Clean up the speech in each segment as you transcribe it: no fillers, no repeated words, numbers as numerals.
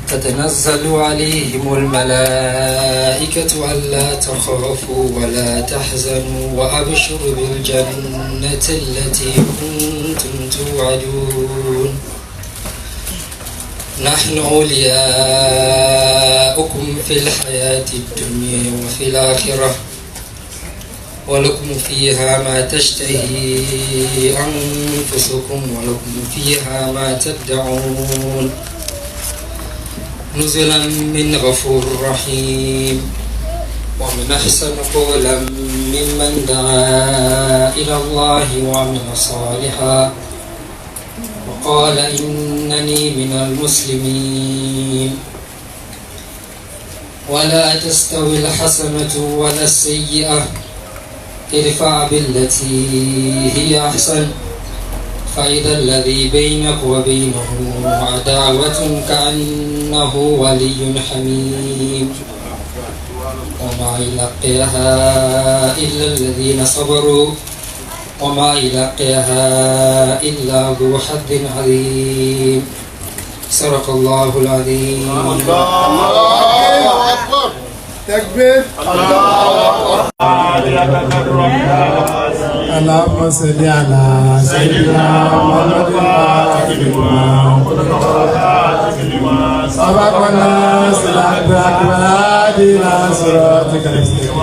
تتنزل عليهم الملائكة ألا تخافوا ولا تحزنوا وأبشروا بالجنة التي كنتم توعدون نحن أولياؤكم في الحياة الدنيا وفي الآخرة ولكم فيها ما تشتهي أنفسكم ولكم فيها ما تدعون نزلا من غفور رحيم ومن أحسن قولا ممن دعا إلى الله وعمل صالحا وقال إنني من المسلمين ولا تستوي الحسنة ولا السيئة ادفع بالتي هي أحسن فإذا الذي بينك وبينه عداوة كأنه ولي حميم وما يلقيها إلا الذين صبروا وما يلقيها إلا ذو حظ عظيم صدق الله العظيم. الله أكبر. تكبير. الله أكبر. اللهم صل على سيدنا محمد سبقنا صراطك وهدينا صراطك المستقيم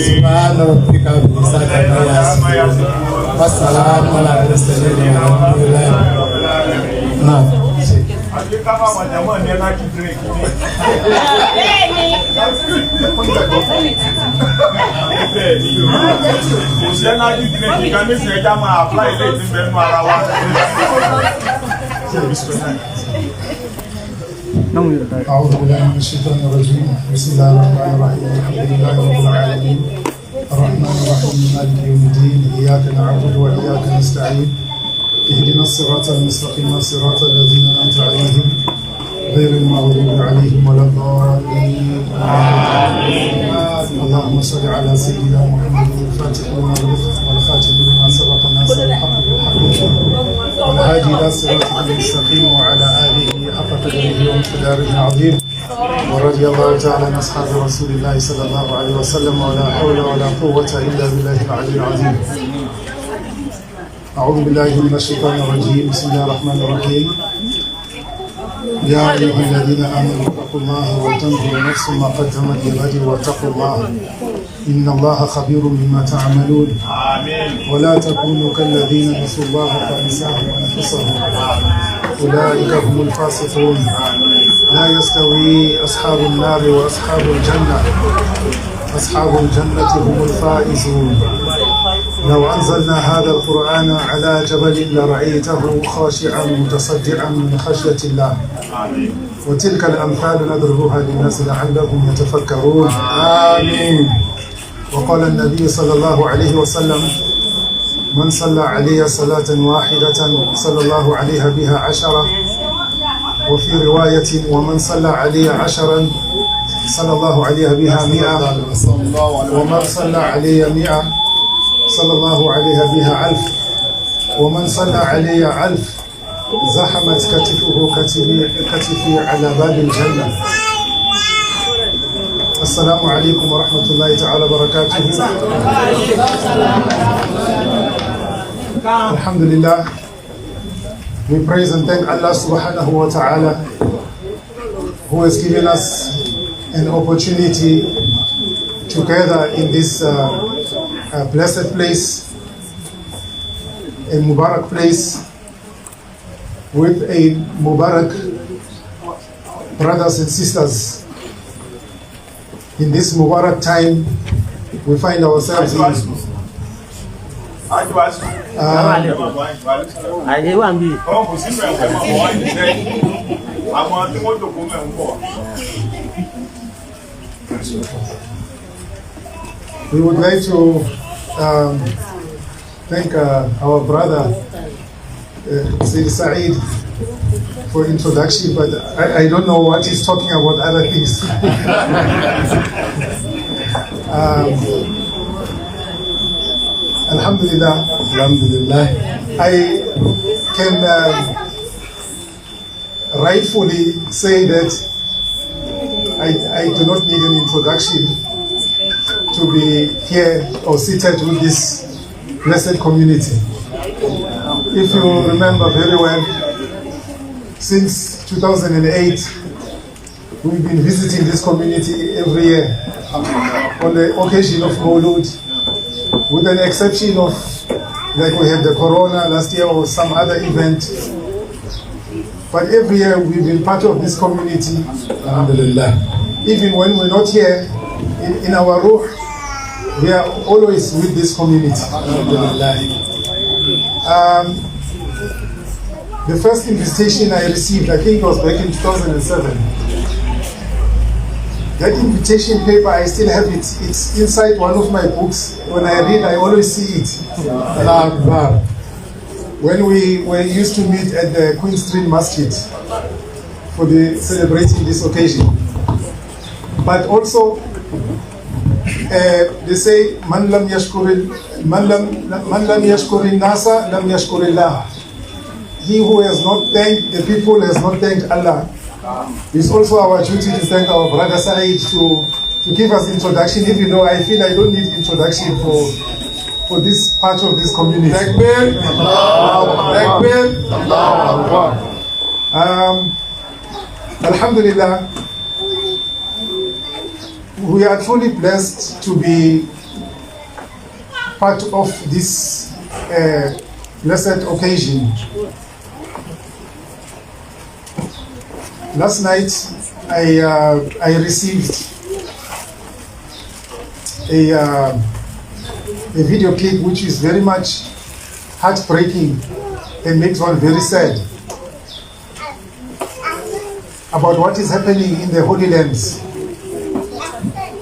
سبحان ربك رب العزة عما يصفون والسلام على المرسلين والحمد لله. نعم. Àti ká máa wà jàmọ́ ní energy drink ní. Bẹ́ẹ̀ni. Bẹ́ẹ̀ni. Kò sí energy drink kan ní ìṣẹ̀já máa apply ilé ìdíbẹ̀ nínú ara wa. أعوذ بالله من الشيطان الرجيم بسم الله الرحمن الرحيم الحمد لله رب العالمين الرحمن الرحيم مالك يوم الدين إياك نعبد وإياك نستعين اهدنا الصراط المستقيم صراط الذين أنعمت عليهم غير المغضوب عليهم ولا الضالين اللهم صل على سيدنا محمد الفاتح لما أغلق والخاتم لما سبق ناصر الحق بالحق والهادي إلى صراطك المستقيم وعلى آله حق قدره ومقداره العظيم ورضي الله تعالى عن أصحاب رسول الله صلى الله عليه وسلم ولا حول ولا قوة إلا بالله العلي العظيم. أعوذ بالله من الشيطان الرجيم بسم الله الرحمن الرحيم يا أيها الذين آمنوا اتقوا الله ولتنظر نفس ما قدمت لغد واتقوا الله إن الله خبير بما تعملون ولا تكونوا كالذين نسوا الله فأنساهم أنفسهم أولئك هم الفاسقون لا يستوي أصحاب النار وأصحاب الجنة أصحاب الجنة هم الفائزون لو أنزلنا هذا القرآن على جبل لرأيته خاشعا متصدعا من خشية الله وتلك الأمثال نضربها للناس لعلهم يتفكرون آمين. وقال النبي صلى الله عليه وسلم من صلى علي صلاة واحدة صلى الله عليها بها 10 وفي رواية ومن صلى علي 10 صلى الله عليها بها 100 ومن صلى علي 100 صلى الله عليها بها 1000 ومن صلى علي 1000 زحمت كتفه كتفي على باب الجنة. السلام عليكم ورحمة الله تعالى وبركاته. Alhamdulillah, we praise and thank Allah subhanahu wa ta'ala who has given us an opportunity together in this blessed place, a Mubarak place with a Mubarak brothers and sisters. In this Mubarak time, we find ourselves in we would like to thank our brother Sayyid Saeed for introduction, but I don't know what he's talking about other things. Alhamdulillah. I can rightfully say that I do not need an introduction to be here or seated with this blessed community. If you remember very well, since 2008, we've been visiting this community every year on the occasion of Maulud, with an exception of, like we had the Corona last year or some other event. But every year we've been part of this community, alhamdulillah. Even when we're not here, in our ruh, we are always with this community, alhamdulillah. The first invitation I received, I think it was back in 2007. That invitation paper, I still have it. It's inside one of my books. When I read, I always see it. When we used to meet at the Queen Street Masjid for celebrating this occasion. But also, they say, "Man lam yashkurin nasa lam yashkurillah." He who has not thanked the people has not thanked Allah. It's also our duty to thank our brother Saeed to give us introduction, even though I feel I don't need introduction for this part of this community. Takbir. Alhamdulillah, we are truly blessed to be part of this blessed occasion. Last night, I received a video clip which is very much heartbreaking and makes one very sad about what is happening in the Holy Lands,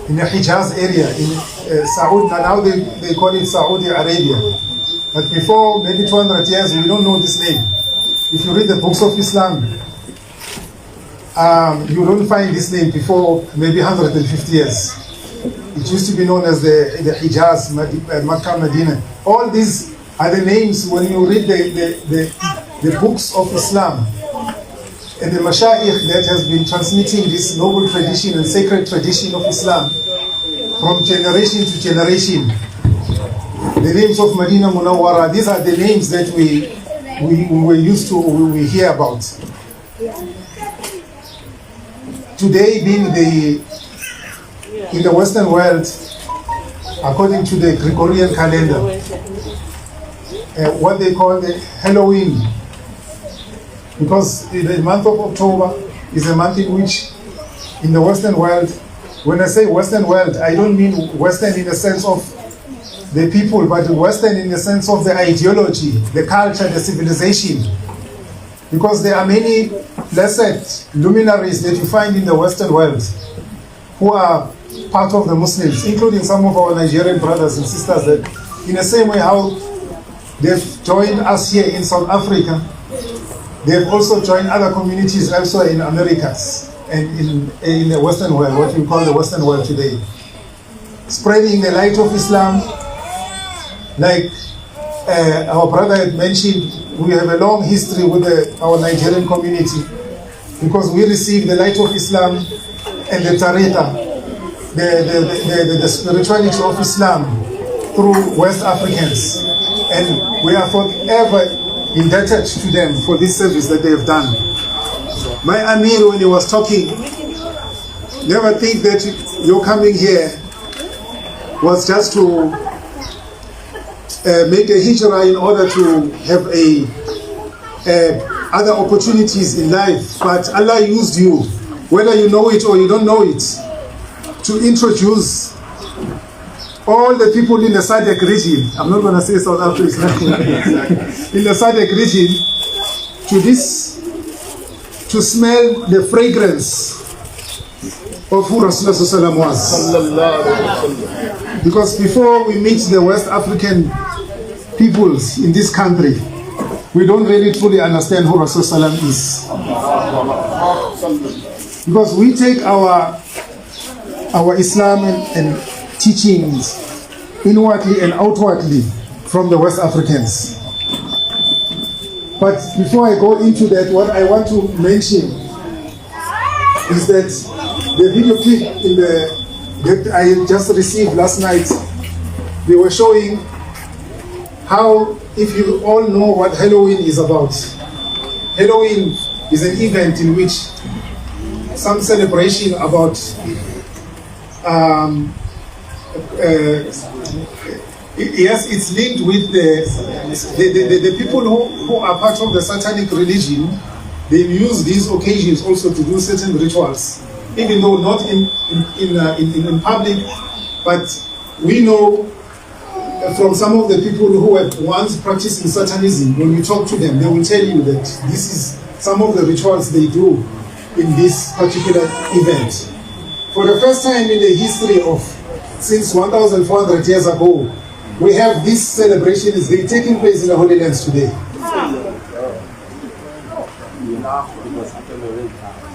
in the Hijaz area, in Saudi. Now they call it Saudi Arabia. But before maybe 200 years, we don't know this name. If you read the books of Islam, you don't find this name before maybe 150 years. It used to be known as the Hijaz, Makkah, Medina. All these are the names when you read the books of Islam. And the Mashayikh that has been transmitting this noble tradition and sacred tradition of Islam from generation to generation. The names of Medina Munawwara, these are the names that we hear about. Today being in the Western world, according to the Gregorian calendar, what they call the Halloween, because the month of October is a month in which, in the Western world, when I say Western world, I don't mean Western in the sense of the people, but Western in the sense of the ideology, the culture, the civilization. Because there are many blessed luminaries that you find in the Western world who are part of the Muslims, including some of our Nigerian brothers and sisters that, in the same way how they've joined us here in South Africa, they've also joined other communities elsewhere in Americas and in the Western world, what we call the Western world today. Spreading the light of Islam, like our brother had mentioned, we have a long history with our Nigerian community because we received the light of Islam and the tariqah, the spirituality of Islam through West Africans. And we are forever indebted to them for this service that they have done. My Amir, when he was talking, never think that your coming here was just to make a hijrah in order to have other opportunities in life, but Allah used you, whether you know it or you don't know it, to introduce all the people in the SADC region. I'm not going to say South Africa, in the SADC region, to smell the fragrance of who Rasulullah was. Because before we meet the West African peoples in this country, we don't really truly understand who Rasulullah is. Because we take our Islam and teachings inwardly and outwardly from the West Africans. But before I go into that, what I want to mention is that the video clip that I just received last night, they were showing how, if you all know what Halloween is about. Halloween is an event in which some celebration about yes, it's linked with the people who are part of the satanic religion. They use these occasions also to do certain rituals, even though not in public. But we know from some of the people who have once practiced Satanism, when you talk to them, they will tell you that this is some of the rituals they do in this particular event. For the first time in the history of, since 1,400 years ago, we have this celebration is taking place in the Holy Lands today.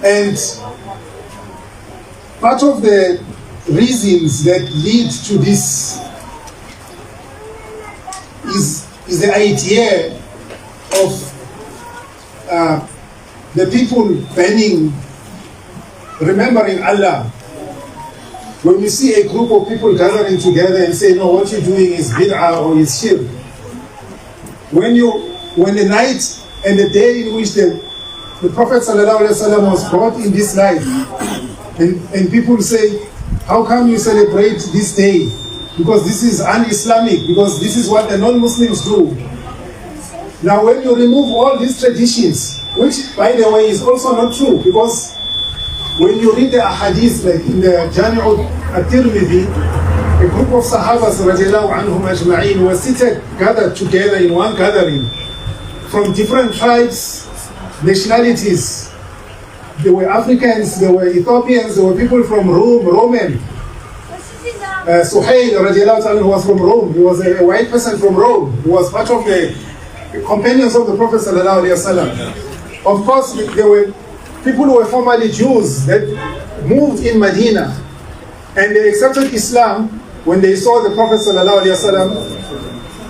And part of the reasons that lead to this is the idea of the people remembering Allah. When you see a group of people gathering together and say, no, what you're doing is bid'ah or is shirk. When the night and the day in which the Prophet ﷺ was brought in this life, and people say, how come you celebrate this day? Because this is un-Islamic, because this is what the non-Muslims do. Now when you remove all these traditions, which by the way is also not true, because when you read the hadith, like in the Jami' al-Tirmidhi, a group of Sahabas radiallahu anhum ajma'in were gathered together in one gathering from different tribes, nationalities. There were Africans, there were Ethiopians, there were people from Roman. Suhail radiallahu anhu was from Rome. He was a white person from Rome. He was part of the companions of the Prophet sallallahu alaihi wasallam. Of course, there were people who were formerly Jews that moved in Medina, and they accepted Islam when they saw the Prophet sallallahu alaihi wasallam.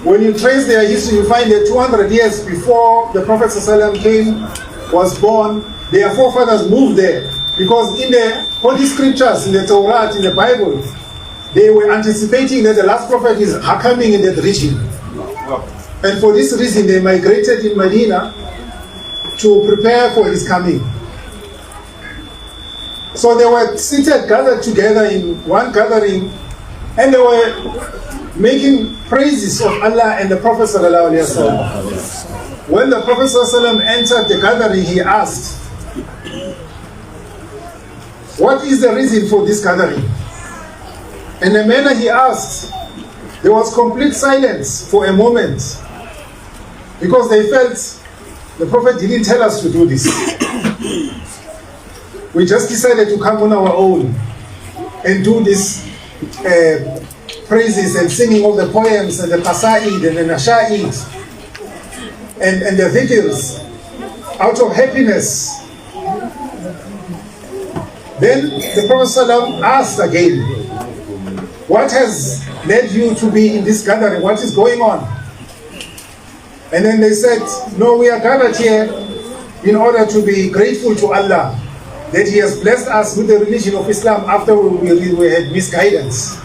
When you trace their history, you find that 200 years before the Prophet sallallahu alaihi wasallam was born, their forefathers moved there, because in the Holy Scriptures, in the Torah, in the Bible, they were anticipating that the last prophet is coming in that region. And for this reason, they migrated in Medina to prepare for his coming. So they were gathered together in one gathering, and they were making praises of Allah and the Prophet sallallahu alaihi wasallam. When the Prophet sallallahu alaihi wasallam entered the gathering, he asked, what is the reason for this gathering? And the manner he asked, there was complete silence for a moment, because they felt the Prophet didn't tell us to do this. We just decided to come on our own and do this praises and singing of the poems and the qasaid and the nasha'id and the dhikrs out of happiness. Then the Prophet ﷺ asked again, what has led you to be in this gathering? What is going on? And then they said, no, we are gathered here in order to be grateful to Allah that He has blessed us with the religion of Islam after we had misguidance.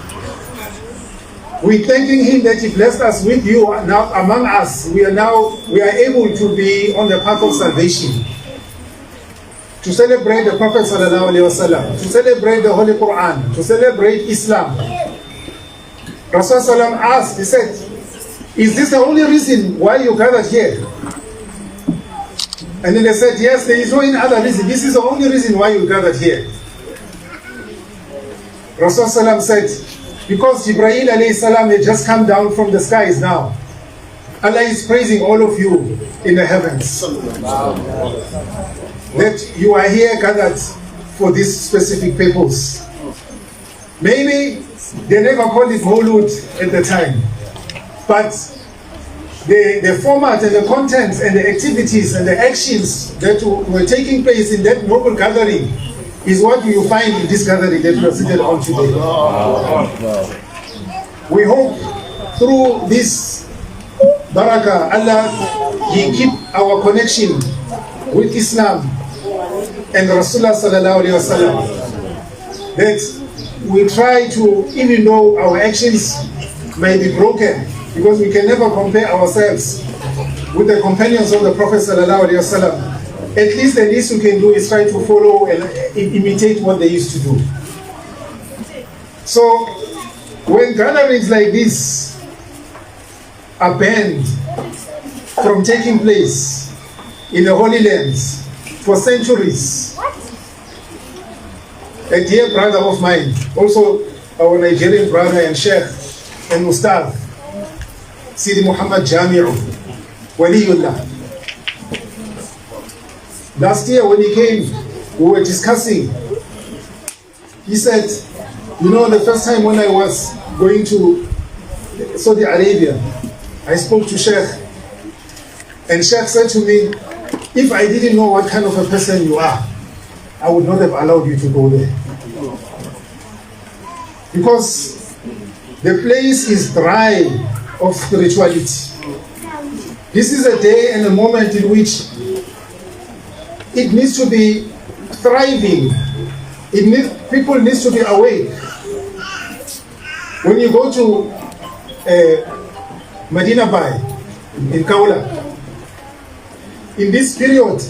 We're thanking Him that He blessed us with you now among us. We are able to be on the path of salvation, to celebrate the Prophet sallallahu alaihi wasallam, to celebrate the Holy Quran, to celebrate Islam. Rasulullah asked, he said, is this the only reason why you gathered here? And then they said, yes, there is no any other reason. This is the only reason why you gathered here. Rasulullah said, because Jibreel alayhi salam had just come down from the skies now. Allah is praising all of you in the heavens. That you are here gathered for this specific purpose. Maybe they never called it Mawlud at the time, but the format and the contents and the activities and the actions that were taking place in that noble gathering is what you find in this gathering that we are seated on today. We hope through this Barakah, Allah, He keep our connection with Islam and Rasulullah sallallahu alaihi wasallam. That we try to, even though our actions may be broken, because we can never compare ourselves with the companions of the Prophet sallallahu alaihi wasallam. At least the least we can do is try to follow and imitate what they used to do. So when gatherings like this are banned from taking place in the Holy Lands for centuries, a dear brother of mine, also our Nigerian brother and Sheikh and Ustad, Sidi Muhammad Jami'u, Waliullah. Last year when he came, we were discussing. He said, you know, the first time when I was going to Saudi Arabia, I spoke to Sheikh, and Sheikh said to me, if I didn't know what kind of a person you are, I would not have allowed you to go there. Because the place is dry of spirituality. This is a day and a moment in which it needs to be thriving. People need to be awake. When you go to Medina Bay in Kaula, in this period,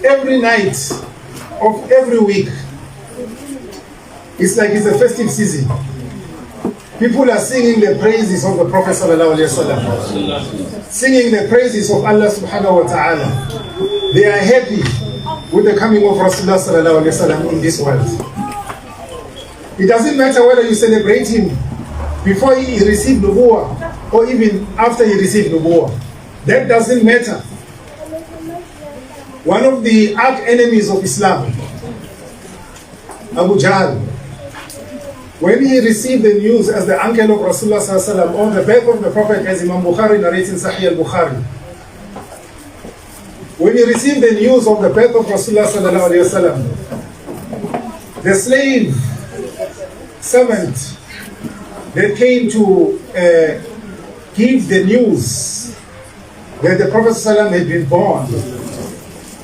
every night of every week, it's like it's a festive season. People are singing the praises of the Prophet sallallahu alaihi wasallam, singing the praises of Allah subhanahu wa ta'ala. They are happy with the coming of Rasulullah sallallahu alaihi wasallam in this world. It doesn't matter whether you celebrate him before he received nubuwah or even after he received nubuwah. That doesn't matter. One of the arch enemies of Islam, Abu Jahl, when he received the news as the uncle of Rasulullah sallallahu alaihi wasallam on the birth of the Prophet, as Imam Bukhari narrates in Sahih al-Bukhari, when he received the news of the birth of Rasulullah sallallahu alaihi wasallam, the slave servant that came to give the news that the Prophet sallallahu alaihi wasallam had been born,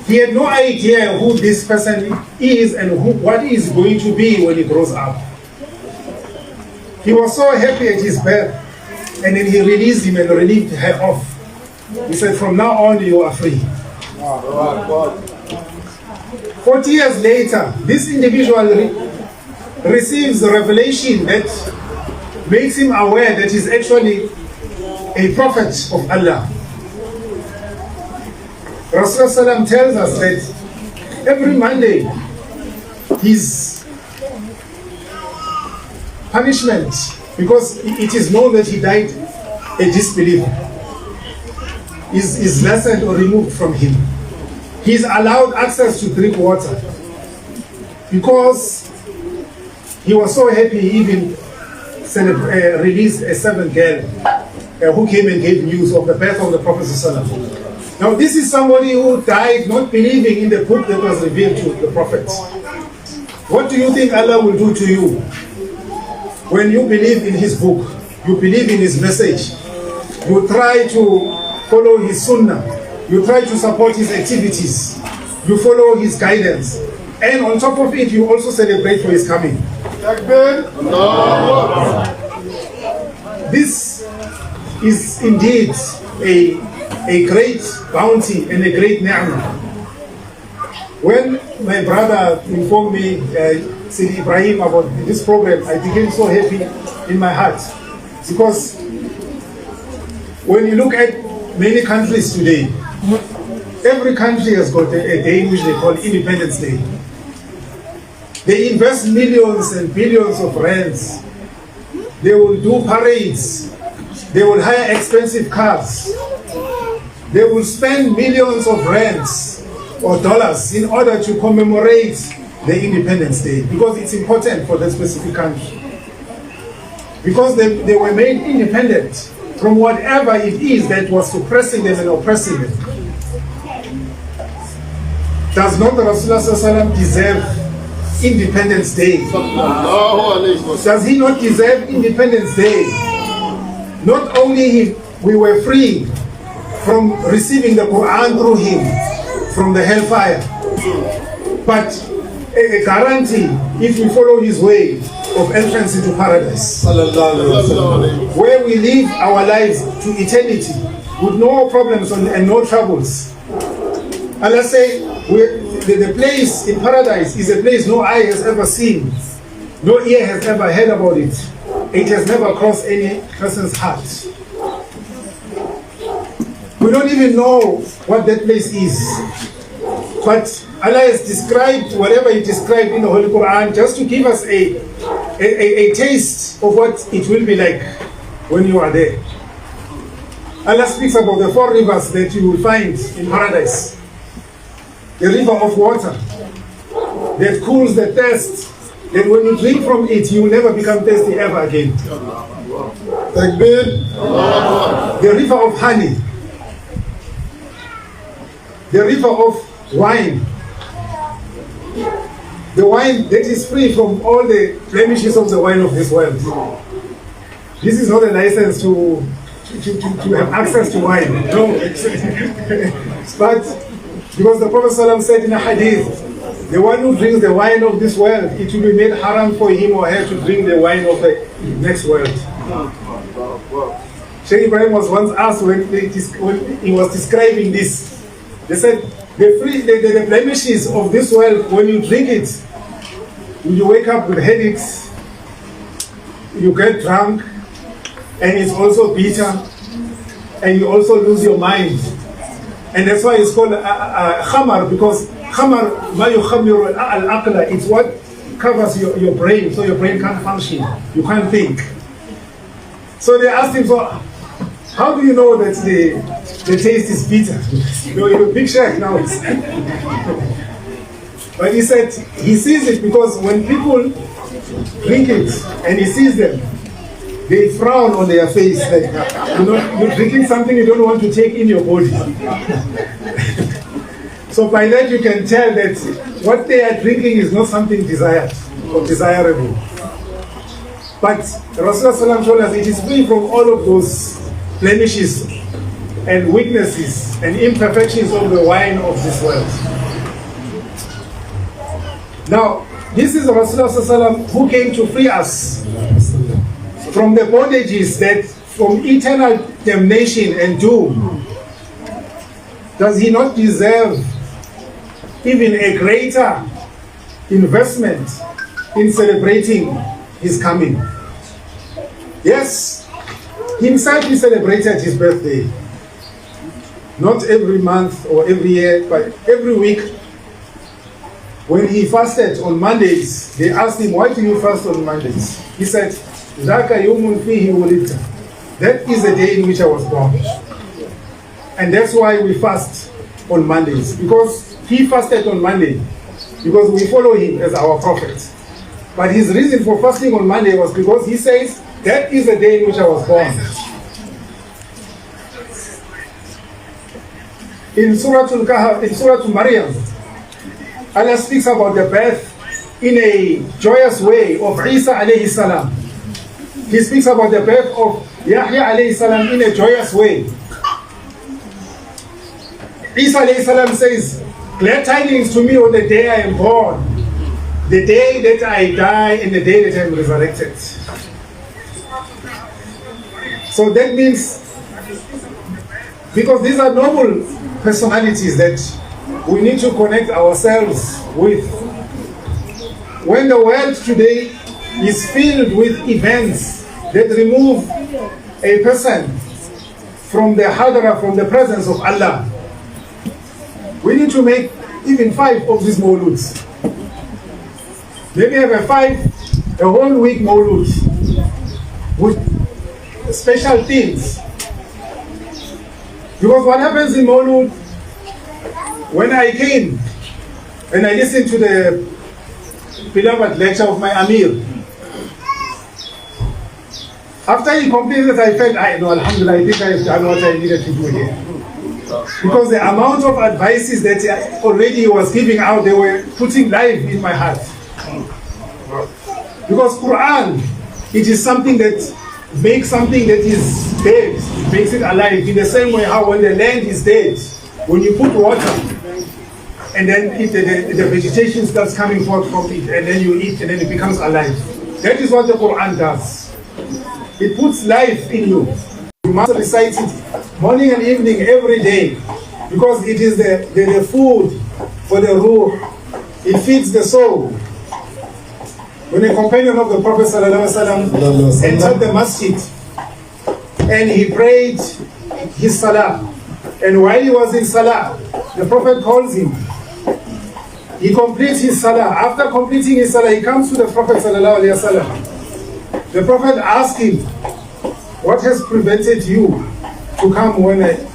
he had no idea who this person is and what he is going to be when he grows up. He was so happy at his birth, and then he released him and relieved her off. He said, from now on you are free. 40 years later, this individual receives the revelation that makes him aware that he's actually a prophet of Allah. Rasulullah tells us that every Monday his punishment, because it is known that he died a disbeliever, is lessened or removed from him. He is allowed access to drink water because he was so happy he even released a servant girl who came and gave news of the birth of the Prophet ﷺ. Now this is somebody who died not believing in the book that was revealed to the Prophet. What do you think Allah will do to you when you believe in his book, you believe in his message, you try to follow his sunnah, you try to support his activities, you follow his guidance, and on top of it you also celebrate for his coming? This is indeed a great bounty and a great ni'mah. When my brother informed me, Sidi Ibrahim, about this program, I became so happy in my heart. Because when you look at many countries today, every country has got a day which they call Independence Day. They invest millions and billions of rands. They will do parades. They will hire expensive cars. They will spend millions of rands or dollars in order to commemorate the Independence Day, because it's important for that specific country. Because they were made independent from whatever it is that was suppressing them and oppressing them. Does not the Rasulullah deserve Independence Day? Does he not deserve Independence Day? Not only we were free, from receiving the Quran through him from the hellfire. But a guarantee if we follow his way of entrance into paradise, where we live our lives to eternity with no problems and no troubles. And let's say the place in paradise is a place no eye has ever seen, no ear has ever heard about it. It has never crossed any person's heart. We don't even know what that place is. But Allah has described whatever He described in the Holy Quran just to give us a taste of what it will be like when you are there. Allah speaks about the 4 rivers that you will find in paradise. The river of water that cools the thirst, that when you drink from it, you will never become thirsty ever again. Takbir. The river of honey. The river of wine. The wine that is free from all the blemishes of the wine of this world. This is not a license to have access to wine. No. But because the Prophet ﷺ said in a hadith, the one who drinks the wine of this world, it will be made haram for him or her to drink the wine of the next world. Shaykh Ibrahim was once asked when he was describing this. They said, the blemishes of this world, when you drink it, you wake up with headaches, you get drunk, and it's also bitter, and you also lose your mind. And that's why it's called khamar, because khamar, ma yukhamiru al-aqla, it's what covers your brain, so your brain can't function, you can't think. So they asked him, so how do you know that the taste is bitter? You're a big chef now. But he said he sees it because when people drink it and he sees them, they frown on their face, like, you're drinking something you don't want to take in your body. So by that you can tell that what they are drinking is not something desired or desirable. But Rasulullah told us it is free from all of those blemishes and weaknesses and imperfections of the wine of this world. Now, this is Rasulullah who came to free us from the bondages that from eternal damnation and doom. Does he not deserve even a greater investment in celebrating his coming? Yes, himself he celebrated his birthday. Not every month or every year, but every week. When he fasted on Mondays, they asked him, why do you fast on Mondays? He said, that is the day in which I was born. And that's why we fast on Mondays. Because he fasted on Monday. Because we follow him as our prophet. But his reason for fasting on Monday was because he says, that is the day in which I was born. In Surah Al-Kahf, in Surah Maryam, Allah speaks about the birth in a joyous way of Isa alayhi salam. He speaks about the birth of Yahya alayhi salam in a joyous way. Isa alayhi salam says, glad tidings to me on the day I am born, the day that I die, and the day that I am resurrected. So that means, because these are noble personalities that we need to connect ourselves with. When the world today is filled with events that remove a person from the hadra, from the presence of Allah, we need to make even 5 of these mawluds. Maybe have a whole week mawlud with special themes. Because what happens in mawlud, when I came and I listened to the beloved lecture of my Amir, after he completed, I felt, Alhamdulillah, I think I have done what I needed to do here. Because the amount of advices that already he was giving out, they were putting life in my heart. Because Quran, it is something that makes something that is dead, makes it alive. In the same way how when the land is dead, when you put water, and then the vegetation starts coming forth from it, and then you eat, and then it becomes alive. That is what the Quran does. It puts life in you. You must recite it morning and evening every day, because it is the food for the ruh. It feeds the soul. When a companion of the Prophet ﷺ entered the masjid and he prayed his salah, and while he was in salah, the Prophet calls him. He completes his salah. After completing his salah, he comes to the Prophet ﷺ. The Prophet asked him, "What has prevented you to come when I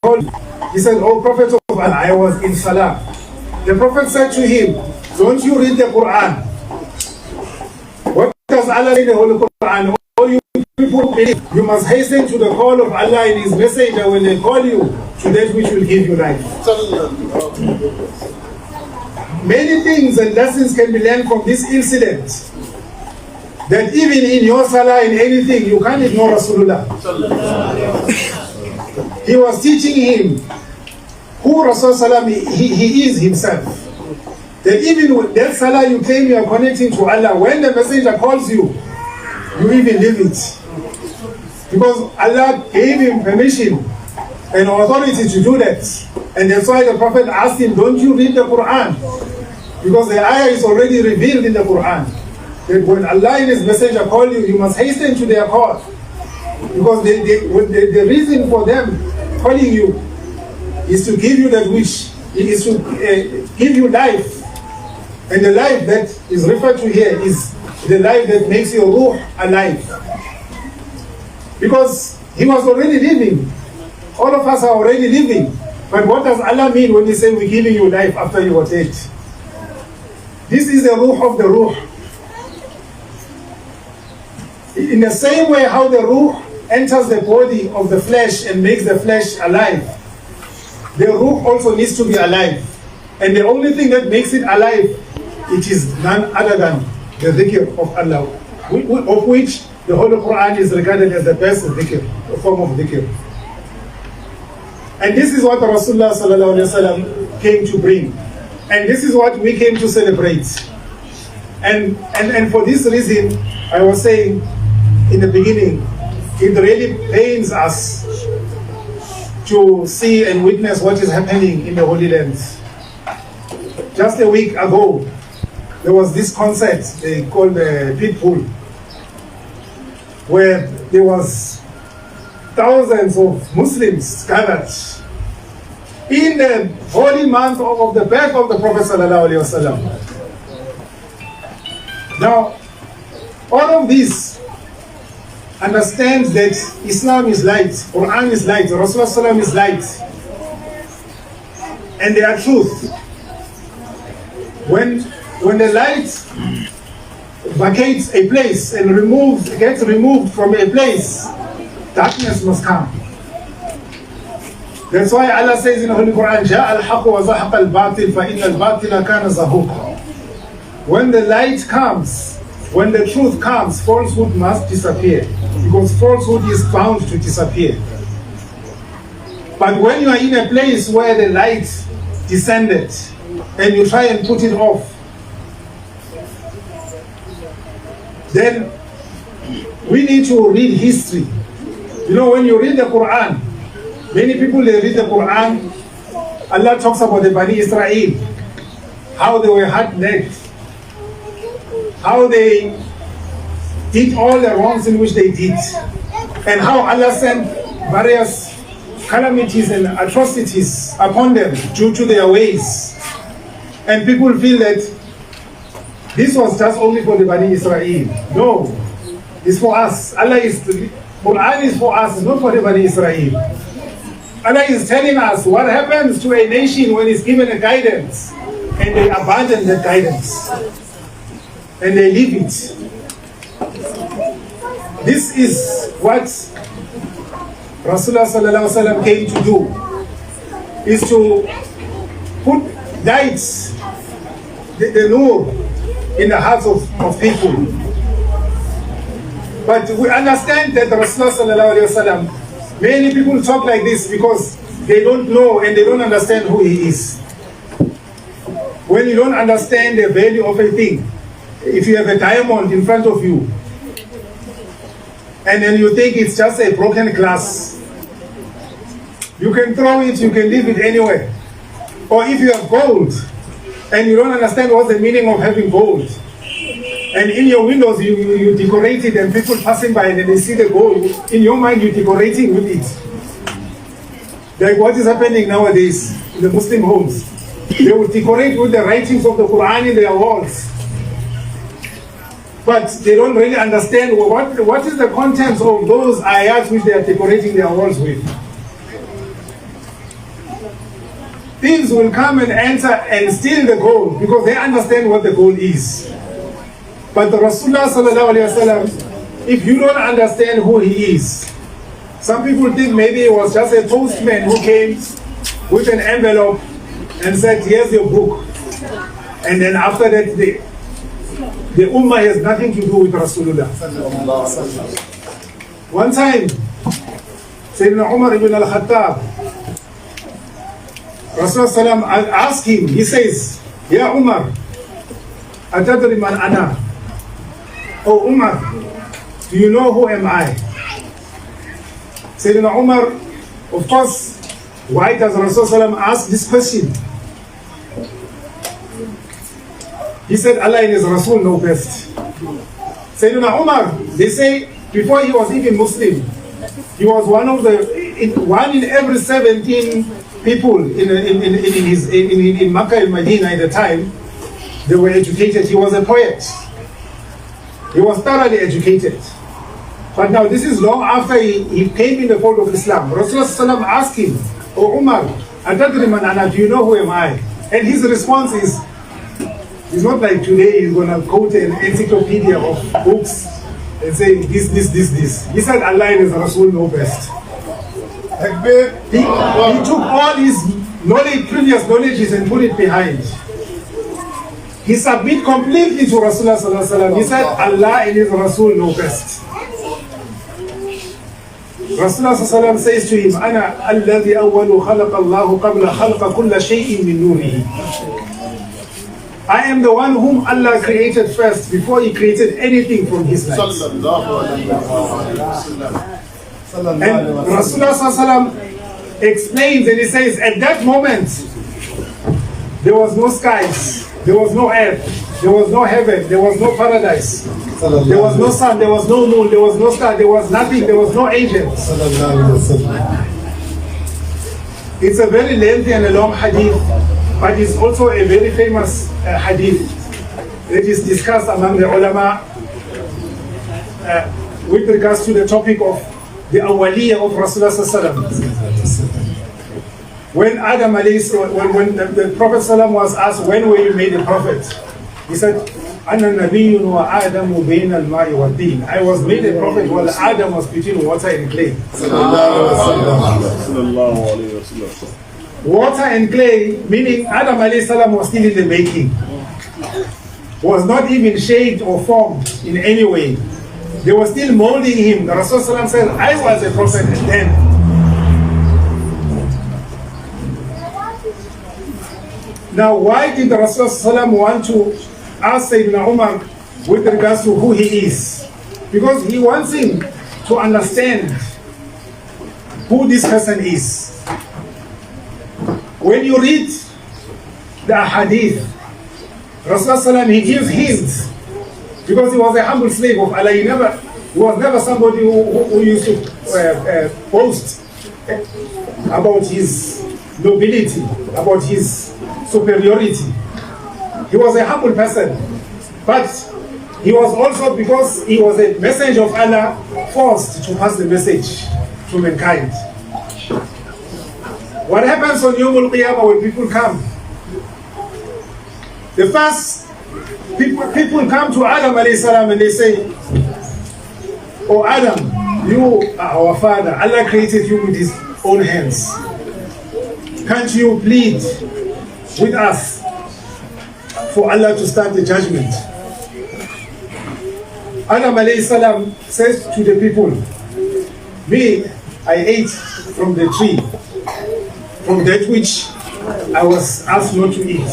called you?" He said, "Oh Prophet of Allah, I was in salah." The Prophet said to him, "Don't you read the Quran? What does Allah say in the Holy Quran? All you people, you must hasten to the call of Allah and His Messenger when they call you to that which will give you life." Many things and lessons can be learned from this incident. That even in your salah and anything, you can't ignore Rasulullah. He was teaching him who Rasulullah he is himself. That even with that salah you claim you are connecting to Allah, when the messenger calls you, you even leave it. Because Allah gave him permission and authority to do that. And that's why the Prophet asked him, "Don't you read the Quran?" Because the ayah is already revealed in the Quran. That when Allah and His Messenger call you, you must hasten to their call. Because the reason for them calling you is to give you that wish. It is to give you life. And the life that is referred to here is the life that makes your ruh alive. Because he was already living. All of us are already living. But what does Allah mean when He say we're giving you life after you are dead? This is the ruh of the ruh. In the same way how the ruh enters the body of the flesh and makes the flesh alive, the ruh also needs to be alive. And the only thing that makes it alive, it is none other than the dhikr of Allah, of which the Holy Quran is regarded as the best dhikr, a form of dhikr. And this is what Rasulullah ﷺ came to bring. And this is what we came to celebrate. And for this reason, I was saying in the beginning, it really pains us to see and witness what is happening in the Holy Land. Just a week ago, there was this concert they called the Pitbull, where there was thousands of Muslims gathered in the holy month of the birth of the Prophet ﷺ. Now, all of this understands that Islam is light, Quran is light, Rasulullah is light, and they are truth. When the light vacates a place and gets removed from a place, darkness must come. That's why Allah says in the Holy Quran, جَاءَ الْحَقُّ وَزَحَقَ الْبَاطِلِ فَإِنَّ الْبَاطِلَ كَانَ زَهُوقًا. When the light comes, when the truth comes, falsehood must disappear, because falsehood is bound to disappear. But when you are in a place where the light descended and you try and put it off, then we need to read history. You know, when you read the Quran, many people they read the Quran, Allah talks about the Bani Israel, how they were hard-necked, how they did all the wrongs in which they did, and how Allah sent various calamities and atrocities upon them due to their ways. And people feel that this was just only for the Bani Israel. No, it's for us. Quran is for us, not for the Bani Israel. Allah is telling us what happens to a nation when it's given a guidance and they abandon that guidance and they leave it. This is what Rasulullah ﷺ came to do, is to put lights, the nur, in the hearts of people. But we understand that the Rasulullah sallallahu alaihi wasallam, many people talk like this because they don't know and they don't understand who he is. When you don't understand the value of a thing, if you have a diamond in front of you, and then you think it's just a broken glass, you can throw it, you can leave it anywhere. Or if you have gold, and you don't understand what's the meaning of having gold, and in your windows you decorate it, and people passing by and they see the gold, in your mind you're decorating with it. Like what is happening nowadays in the Muslim homes. They will decorate with the writings of the Quran in their walls. But they don't really understand what is the contents of those ayats which they are decorating their walls with. Thieves will come and enter and steal the gold because they understand what the gold is. But the Rasulullah sallallahu alaihi wasallam, if you don't understand who he is, some people think maybe it was just a postman who came with an envelope and said, here's your book. And then after that, the ummah has nothing to do with Rasulullah. One time, Sayyidina Umar ibn al-Khattab, Rasulullah asked him, he says, Ya Umar, atadri man ana? Oh Umar, do you know who am I? Sayyidina Umar, of course, why does Rasulullah ask this question? He said, Allah and His Rasul know best. Sayyidina Umar, they say, before he was even Muslim, he was one in every 17 people in Makkah and Medina at the time. They were educated. He was a poet. He was thoroughly educated. But now this is long after he came in the fold of Islam. Rasulullah asked him, Oh Umar, atadri man ana, do you know who am I? And his response is, it's not like today he's going to quote an encyclopedia of books and say this. He said Allah and His Rasul know best. He took all his previous knowledges and put it behind. He submitted completely to Rasulullah sallallahu alaihi wasallam. He said Allah and His Rasul know best. Rasulullah sallallahu alaihi wasallam says to him, Ana alladhi awwalu khalaqa Allahu qabla khalqa kulla shay'in min nurihi. I am the one whom Allah created first before He created anything from His light. And Rasulullah sallallahu explains and he says, at that moment, there was no skies, there was no earth, there was no heaven, there was no paradise, there was no sun, there was no moon, there was no star, there was nothing, there was no angels. It's a very lengthy and a long hadith, but it's also a very famous hadith that is discussed among the ulama with regards to the topic of the awaliyah of Rasulullah sallallahu alaihi wasallam. When Adam when the Prophet sallallahu was asked, when were you made a prophet? He said, Ana nabiyyun wa Adamu bayna al-ma'i wa din. I was made a prophet while Adam was between water and clay. Water and clay, meaning Adam alayhi salam was still in the making. Was not even shaped or formed in any way. They were still molding him. The Rasulullah said, I was a prophet then. Now, why did the Rasulullah want to ask Sayyidina Umar with regards to who he is? Because he wants him to understand who this person is. When you read the hadith, Rasulullah he gives hints because he was a humble slave of Allah. He was never somebody who used to boast about his nobility, about his superiority. He was a humble person, but he was also, because he was a messenger of Allah, forced to pass the message to mankind. What happens on Yawm al-Qiyamah when people come? The first people come to Adam alayhi salam and they say, Oh Adam, you are our father. Allah created you with His own hands. Can't you plead with us for Allah to start the judgment? Adam alayhi salam says to the people, me, I ate from the tree, from that which I was asked not to eat.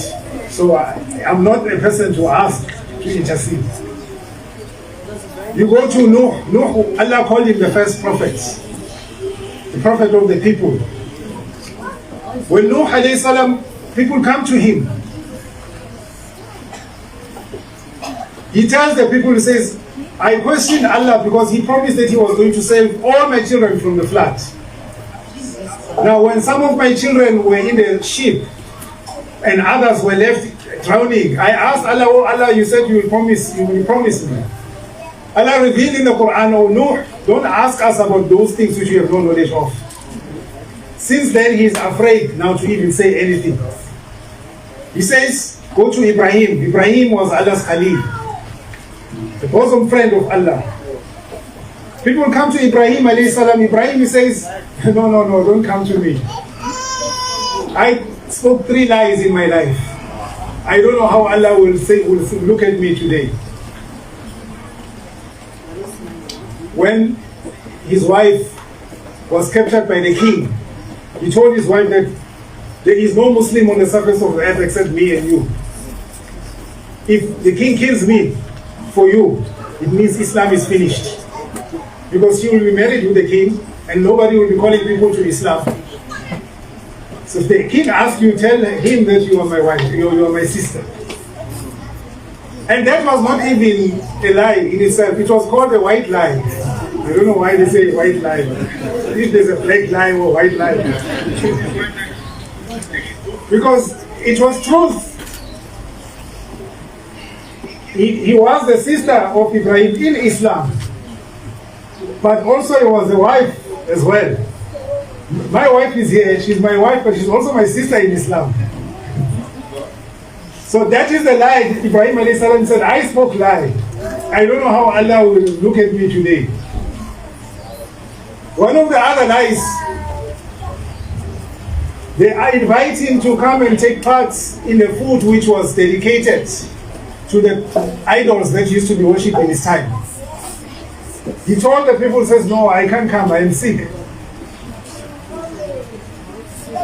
So I'm not a person to ask to intercede. You go to Nuh, Allah called him the first prophet, the prophet of the people. When Nuh alayhi salam, people come to him, he tells the people, he says, I questioned Allah because he promised that he was going to save all my children from the flood. Now when some of my children were in the ship and others were left drowning, I asked Allah, oh Allah, you said you will promise me. Allah revealed in the Quran, oh no, don't ask us about those things which you have no knowledge of. Since then he is afraid now to even say anything. He says, go to Ibrahim. Ibrahim was Allah's Khalil, the bosom friend of Allah. People come to Ibrahim alayhi salam. Ibrahim says, no, don't come to me. I spoke 3 lies in my life. I don't know how Allah will look at me today. When his wife was captured by the king, he told his wife that there is no Muslim on the surface of the earth except me and you. If the king kills me for you, it means Islam is finished. Because she will be married with the king and nobody will be calling people to Islam. So if the king asks you, tell him that you are my wife, you are my sister. And that was not even a lie in itself. It was called a white lie. I don't know why they say white lie. If there's a black lie or white lie. Because it was truth. He was the sister of Ibrahim in Islam. But also he was a wife as well. My wife is here, she's my wife, but she's also my sister in Islam. So that is the lie. Ibrahim alayhi salam said, I spoke lie. I don't know how Allah will look at me today. One of the other lies, they invite him to come and take part in the food which was dedicated to the idols that used to be worshipped in his time. He told the people, says, no, I can't come, I am sick.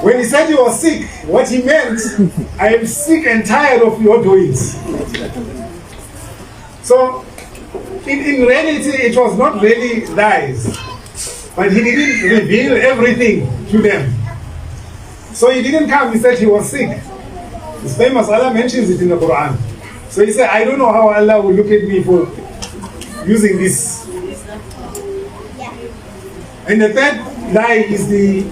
When he said he was sick, what he meant, I am sick and tired of your doings. So, in reality, it was not really lies. But he didn't reveal everything to them. So he didn't come, he said he was sick. It's famous, Allah mentions it in the Quran. So he said, I don't know how Allah will look at me for using this. And the third lie is the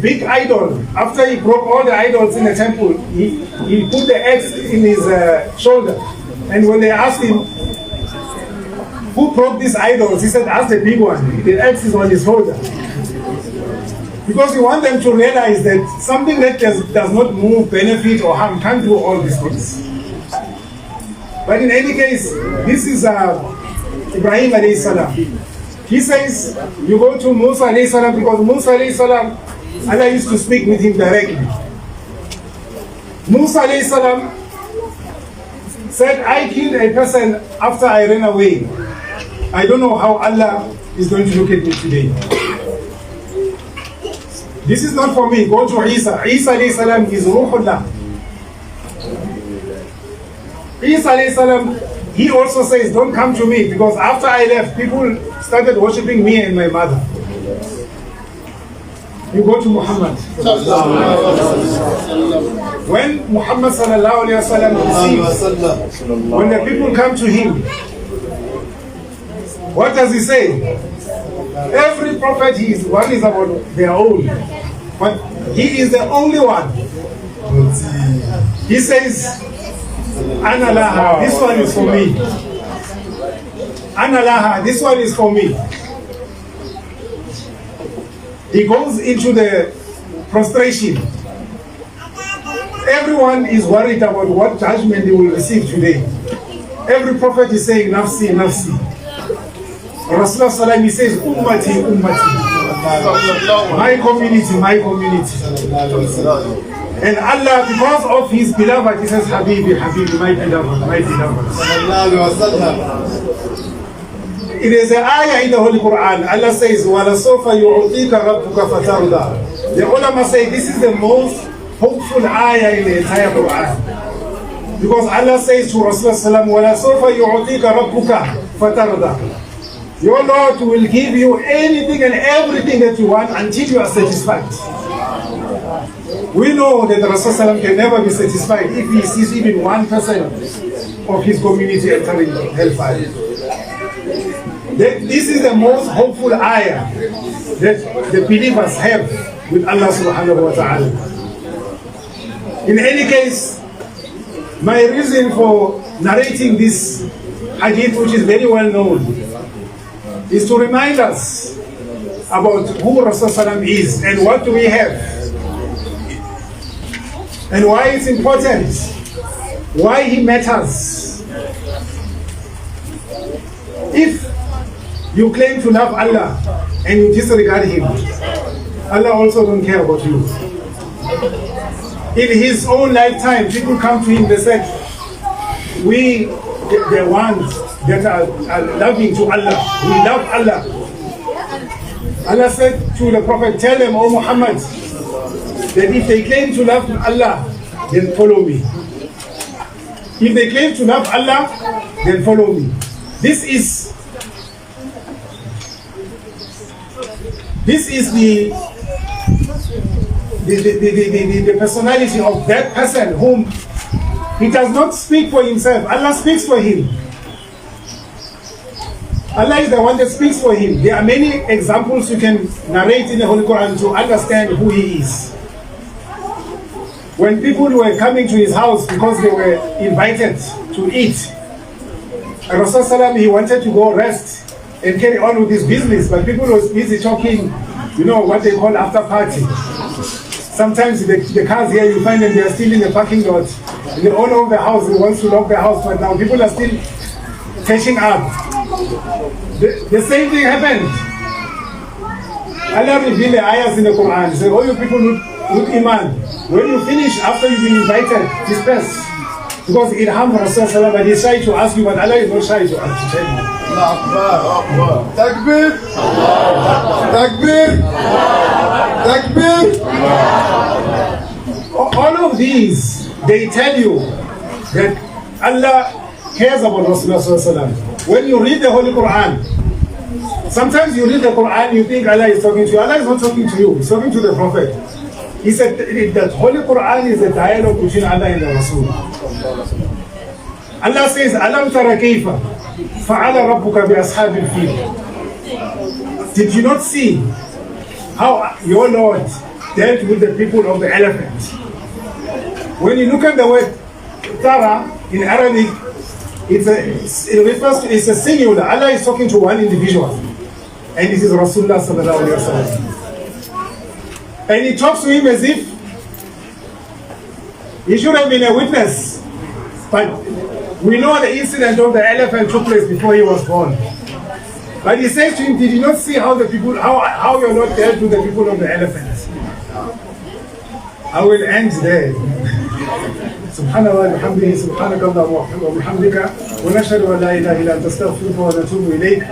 big idol. After he broke all the idols in the temple, he put the axe in his shoulder. And when they asked him, who broke these idols? He said, ask the big one. The axe is on his shoulder. Because we want them to realize that something that does not move, benefit, or harm can't do all these things. But in any case, this is Ibrahim alayhi salam. He says, you go to Musa alayhi salam because Musa alayhi salam, Allah used to speak with him directly. Musa alayhi salam said, I killed a person after I ran away. I don't know how Allah is going to look at me today. This is not for me. Go to Isa. Isa alayhi salam is Ruhullah. Isa alayhi salam, he also says, don't come to me, because after I left, people started worshipping me and my mother. You go to Muhammad. When Muhammad sallallahu alayhi wa sallam receives, when the people come to him, what does he say? Every prophet, one is about their own, but he is the only one. He says, Ana laha, this one is for me. Ana laha, this one is for me. He goes into the prostration. Everyone is worried about what judgment they will receive today. Every prophet is saying, Nafsi, Nafsi. Rasulullah sallallahu, he says, Ummati, Ummati. My community, my community. And Allah, because of His beloved, He says, Habibi, Habibi, my beloved, my beloved. It is an ayah in the Holy Quran. Allah says, وَلَسَوْفَ يُعْطِيكَ رَبُّكَ فَتَرْضَى. The ulama say this is the most hopeful ayah in the entire Quran. Because Allah says to Rasulullah, وَلَسَوْفَ يُعْطِيكَ رَبُّكَ فَتَرْضَى. Your Lord will give you anything and everything that you want until you are satisfied. We know that the Rasulullah can never be satisfied if he sees even 1% of his community entering hellfire. This is the most hopeful ayah that the believers have with Allah subhanahu wa ta'ala. In any case, my reason for narrating this hadith, which is very well known, is to remind us about who Rasulullah is and what do we have and why it's important, why he matters. If you claim to love Allah and you disregard Him, Allah also don't care about you. In His own lifetime, people come to Him, they said, we, the ones that are loving to Allah, we love Allah. Allah said to the Prophet, tell them, O Muhammad, that if they claim to love Allah, then follow me. If they claim to love Allah, then follow me. This is the personality of that person whom he does not speak for himself. Allah speaks for him. Allah is the one that speaks for him. There are many examples you can narrate in the Holy Quran to understand who he is. When people were coming to his house because they were invited to eat, Rasulullah, he wanted to go rest and carry on with his business, but people was busy talking, you know, what they call after party. Sometimes the cars here, you find them, they are still in the parking lot. And the owner of the house, he wants to lock the house, but now people are still catching up. The same thing happened. Allah revealed the ayahs in the Quran. He said, all you people with Iman, when you finish, after you've been invited, disperse. Because it harmed Rasulullah, but he's shy to ask you, but Allah is not shy to tell you. Takbir! Takbir! Takbir! All of these, they tell you that Allah cares about Rasulullah. When you read the Holy Quran, sometimes you read the Quran, you think Allah is talking to you. Allah is not talking to you, He's talking to the Prophet. He said that Holy Quran is a dialogue between Allah and the Rasul. Allah says, Alam tara kayfa fa'ala rabbuka bi ashabil fil. Did you not see how your Lord dealt with the people of the elephant? When you look at the word tara in Arabic, it refers to, it's a singular. Allah is talking to one individual, and this is Rasulullah sallallahu alaihi wasallam. And he talks to him as if he should have been a witness. But we know the incident of the elephant took place before he was born. But he says to him, did you not see how the people, how your Lord dealt with the people of the elephant? I will end there. سبحان الله وبحمده سبحانك اللهم وبحمدك ونشهد ان لا اله الا انت نستغفرك ونتوب اليك.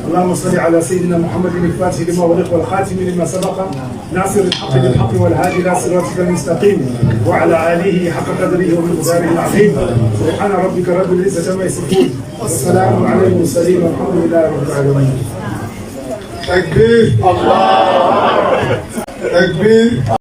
اللهم صل على سيدنا محمد الفاتح لما أغلق والخاتم لما سبق ناصر الحق بالحق والهادي الى صراطك المستقيم وعلى اله حق قدره ومقداره العظيم. سبحان ربك رب العزه عما يصفون والسلام على المرسلين والحمد لله رب العالمين. Takbir! Allah! Takbir!